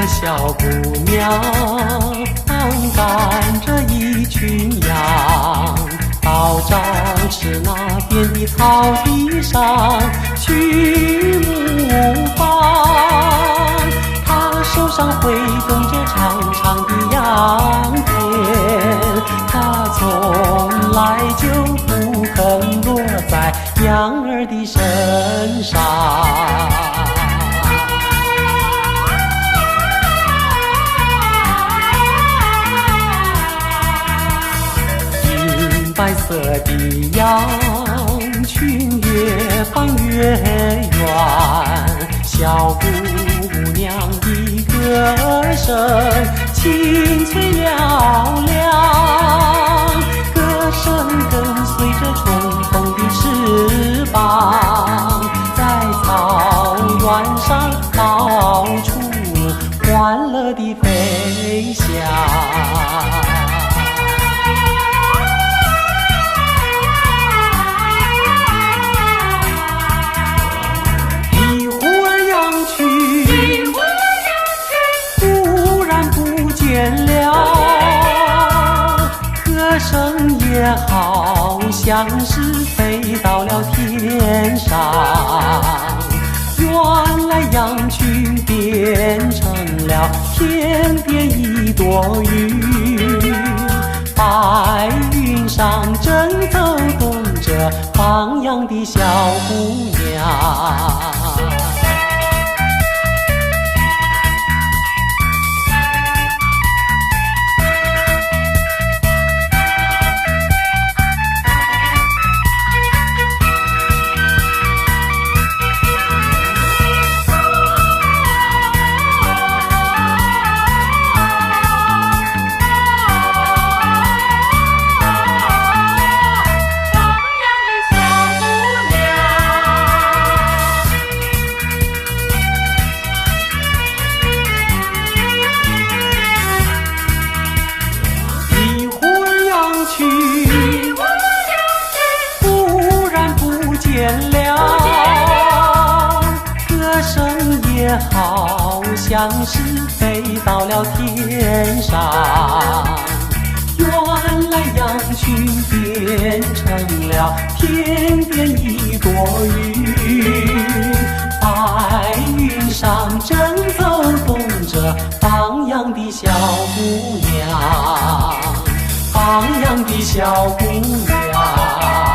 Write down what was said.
小姑娘赶着一群羊，到漳池那边的草地上去牧放。她手上挥动着长长的羊片，她从来就不肯落在羊儿的身上。白色的羊群越放越远，小姑娘的歌声清脆嘹亮，歌声跟随着春风的翅膀，在草原上到处欢乐地飞翔。歌声也好像是飞到了天上，原来羊群变成了天边一朵云，白云上正走动着放羊的小姑娘。忽然不见了，歌声也好像是飞到了天上，原来羊群变成了天边一朵云，白云上正走动着放羊的小姑娘，放羊的小姑娘。